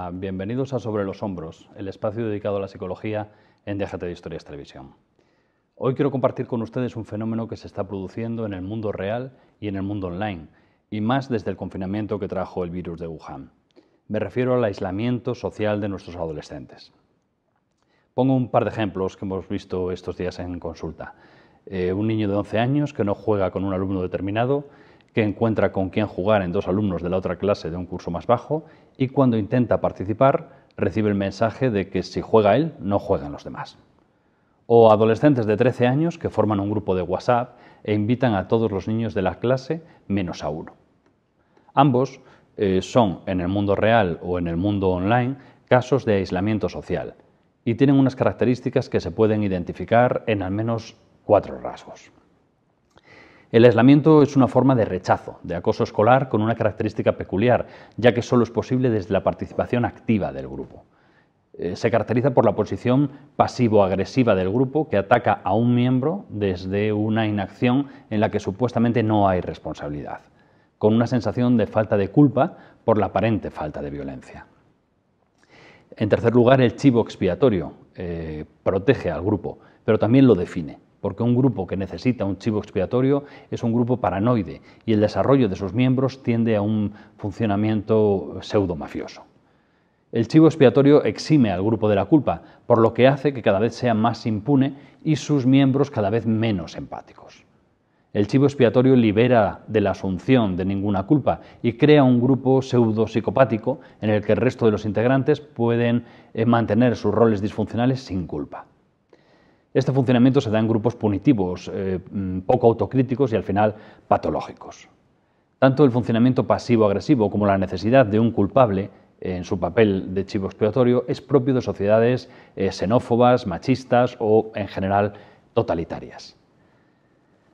Hola, bienvenidos a Sobre los Hombros, el espacio dedicado a la psicología en DGT de Historias Televisión. Hoy quiero compartir con ustedes un fenómeno que se está produciendo en el mundo real y en el mundo online, y más desde el confinamiento que trajo el virus de Wuhan. Me refiero al aislamiento social de nuestros adolescentes. Pongo un par de ejemplos que hemos visto estos días en consulta. Un niño de 11 años que no juega con un alumno determinado, que encuentra con quién jugar en dos alumnos de la otra clase de un curso más bajo y cuando intenta participar recibe el mensaje de que si juega él, no juegan los demás. O adolescentes de 13 años que forman un grupo de WhatsApp e invitan a todos los niños de la clase menos a uno. Ambos son, en el mundo real o en el mundo online, casos de aislamiento social y tienen unas características que se pueden identificar en al menos 4 rasgos. El aislamiento es una forma de rechazo, de acoso escolar con una característica peculiar, ya que solo es posible desde la participación activa del grupo. Se caracteriza por la posición pasivo-agresiva del grupo que ataca a un miembro desde una inacción en la que supuestamente no hay responsabilidad, con una sensación de falta de culpa por la aparente falta de violencia. En tercer lugar, el chivo expiatorio protege al grupo, pero también lo define, porque un grupo que necesita un chivo expiatorio es un grupo paranoide y el desarrollo de sus miembros tiende a un funcionamiento pseudo-mafioso. El chivo expiatorio exime al grupo de la culpa, por lo que hace que cada vez sea más impune y sus miembros cada vez menos empáticos. El chivo expiatorio libera de la asunción de ninguna culpa y crea un grupo pseudo-psicopático en el que el resto de los integrantes pueden mantener sus roles disfuncionales sin culpa. Este funcionamiento se da en grupos punitivos, poco autocríticos y al final patológicos. Tanto el funcionamiento pasivo-agresivo como la necesidad de un culpable en su papel de chivo expiatorio es propio de sociedades xenófobas, machistas o en general totalitarias.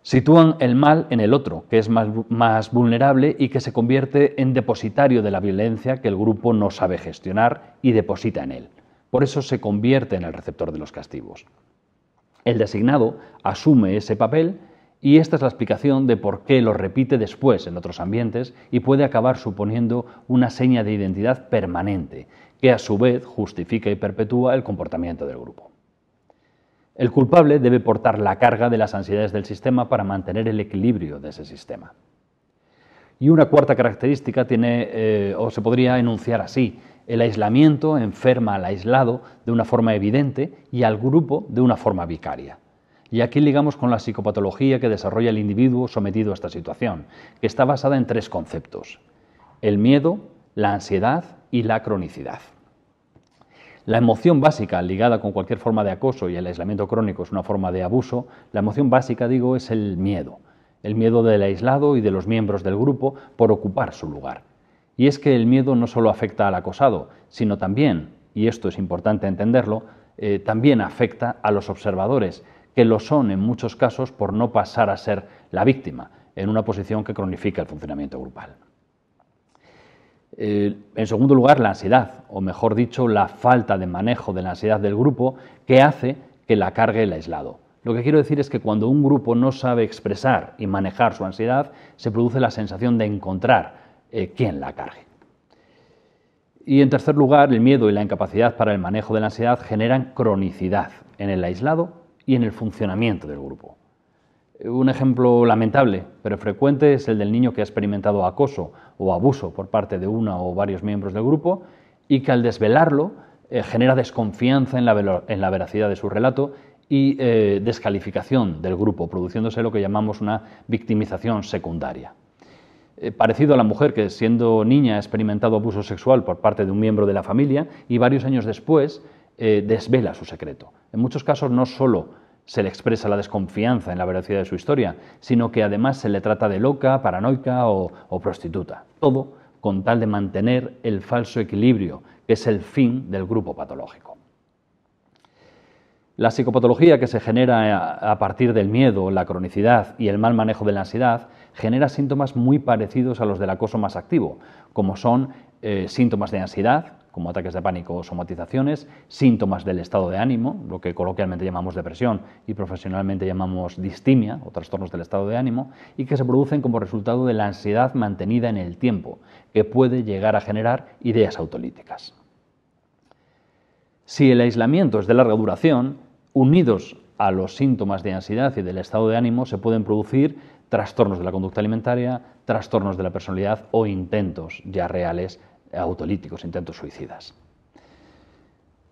Sitúan el mal en el otro, que es más vulnerable y que se convierte en depositario de la violencia que el grupo no sabe gestionar y deposita en él. Por eso se convierte en el receptor de los castigos. El designado asume ese papel y esta es la explicación de por qué lo repite después en otros ambientes y puede acabar suponiendo una seña de identidad permanente que a su vez justifica y perpetúa el comportamiento del grupo. El culpable debe portar la carga de las ansiedades del sistema para mantener el equilibrio de ese sistema. Y una cuarta característica o se podría enunciar así: el aislamiento enferma al aislado de una forma evidente y al grupo de una forma vicaria. Y aquí ligamos con la psicopatología que desarrolla el individuo sometido a esta situación, que está basada en 3 conceptos: el miedo, la ansiedad y la cronicidad. La emoción básica ligada con cualquier forma de acoso, y el aislamiento crónico es una forma de abuso, la emoción básica, digo, es el miedo del aislado y de los miembros del grupo por ocupar su lugar. Y es que el miedo no solo afecta al acosado, sino también, y esto es importante entenderlo, también afecta a los observadores, que lo son en muchos casos por no pasar a ser la víctima, en una posición que cronifica el funcionamiento grupal. En segundo lugar, la ansiedad, o mejor dicho, la falta de manejo de la ansiedad del grupo que hace que la cargue el aislado. Lo que quiero decir es que cuando un grupo no sabe expresar y manejar su ansiedad, se produce la sensación de encontrar quién la cargue. Y en tercer lugar, el miedo y la incapacidad para el manejo de la ansiedad generan cronicidad en el aislado y en el funcionamiento del grupo. Un ejemplo lamentable, pero frecuente, es el del niño que ha experimentado acoso o abuso por parte de una o varios miembros del grupo y que al desvelarlo genera desconfianza en la veracidad de su relato y descalificación del grupo, produciéndose lo que llamamos una victimización secundaria. Parecido a la mujer que siendo niña ha experimentado abuso sexual por parte de un miembro de la familia y varios años después desvela su secreto. En muchos casos no solo se le expresa la desconfianza en la veracidad de su historia, sino que además se le trata de loca, paranoica o prostituta. Todo con tal de mantener el falso equilibrio, que es el fin del grupo patológico. La psicopatología que se genera a partir del miedo, la cronicidad y el mal manejo de la ansiedad genera síntomas muy parecidos a los del acoso más activo, como son síntomas de ansiedad, como ataques de pánico o somatizaciones, síntomas del estado de ánimo, lo que coloquialmente llamamos depresión y profesionalmente llamamos distimia o trastornos del estado de ánimo, y que se producen como resultado de la ansiedad mantenida en el tiempo, que puede llegar a generar ideas autolíticas. Si el aislamiento es de larga duración, unidos a los síntomas de ansiedad y del estado de ánimo, se pueden producir trastornos de la conducta alimentaria, trastornos de la personalidad o intentos ya reales autolíticos, intentos suicidas.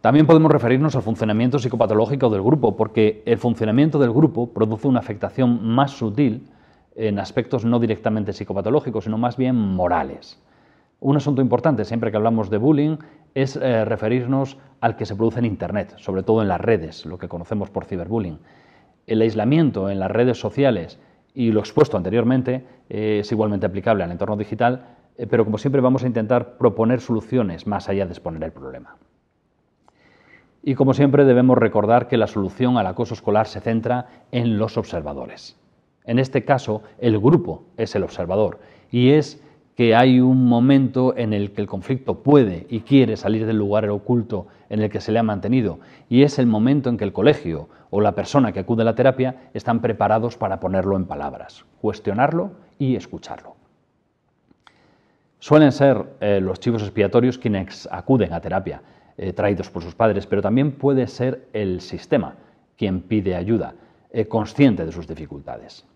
También podemos referirnos al funcionamiento psicopatológico del grupo, porque el funcionamiento del grupo produce una afectación más sutil en aspectos no directamente psicopatológicos, sino más bien morales. Un asunto importante siempre que hablamos de bullying es referirnos al que se produce en Internet, sobre todo en las redes, lo que conocemos por ciberbullying. El aislamiento en las redes sociales y lo expuesto anteriormente es igualmente aplicable al entorno digital, pero como siempre vamos a intentar proponer soluciones más allá de exponer el problema. Y como siempre debemos recordar que la solución al acoso escolar se centra en los observadores. En este caso, el grupo es el observador y es que hay un momento en el que el conflicto puede y quiere salir del lugar oculto en el que se le ha mantenido, y es el momento en que el colegio o la persona que acude a la terapia están preparados para ponerlo en palabras, cuestionarlo y escucharlo. Suelen ser los chivos expiatorios quienes acuden a terapia, traídos por sus padres, pero también puede ser el sistema quien pide ayuda, consciente de sus dificultades.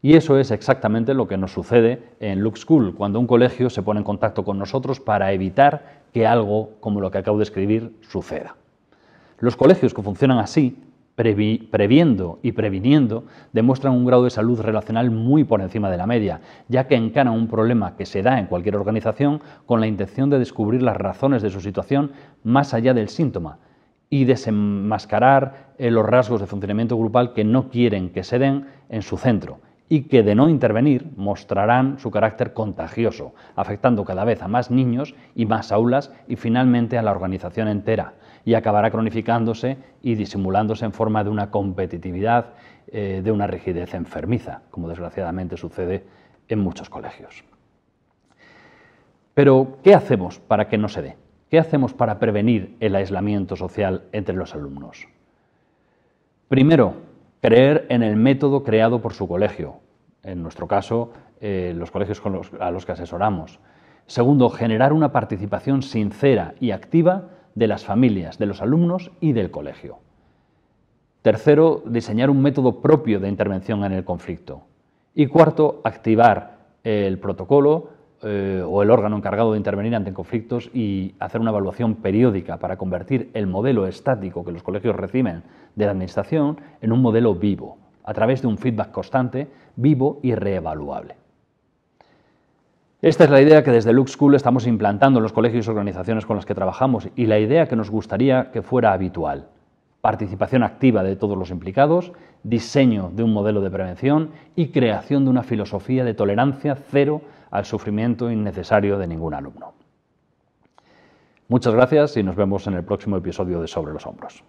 Y eso es exactamente lo que nos sucede en Lux School, cuando un colegio se pone en contacto con nosotros para evitar que algo como lo que acabo de escribir suceda. Los colegios que funcionan así, previendo y previniendo, demuestran un grado de salud relacional muy por encima de la media, ya que encaran un problema que se da en cualquier organización con la intención de descubrir las razones de su situación más allá del síntoma y desenmascarar los rasgos de funcionamiento grupal que no quieren que se den en su centro, y que de no intervenir mostrarán su carácter contagioso, afectando cada vez a más niños y más aulas y finalmente a la organización entera, y acabará cronificándose y disimulándose en forma de una competitividad, de una rigidez enfermiza, como desgraciadamente sucede en muchos colegios. Pero, ¿qué hacemos para que no se dé? ¿Qué hacemos para prevenir el aislamiento social entre los alumnos? Primero, creer en el método creado por su colegio, en nuestro caso, los colegios a los que asesoramos. Segundo, generar una participación sincera y activa de las familias, de los alumnos y del colegio. Tercero, diseñar un método propio de intervención en el conflicto. Y cuarto, activar el protocolo o el órgano encargado de intervenir ante conflictos y hacer una evaluación periódica para convertir el modelo estático que los colegios reciben de la Administración en un modelo vivo, a través de un feedback constante, vivo y reevaluable. Esta es la idea que desde Lux School estamos implantando en los colegios y organizaciones con las que trabajamos y la idea que nos gustaría que fuera habitual. Participación activa de todos los implicados, diseño de un modelo de prevención y creación de una filosofía de tolerancia cero al sufrimiento innecesario de ningún alumno. Muchas gracias y nos vemos en el próximo episodio de Sobre los Hombros.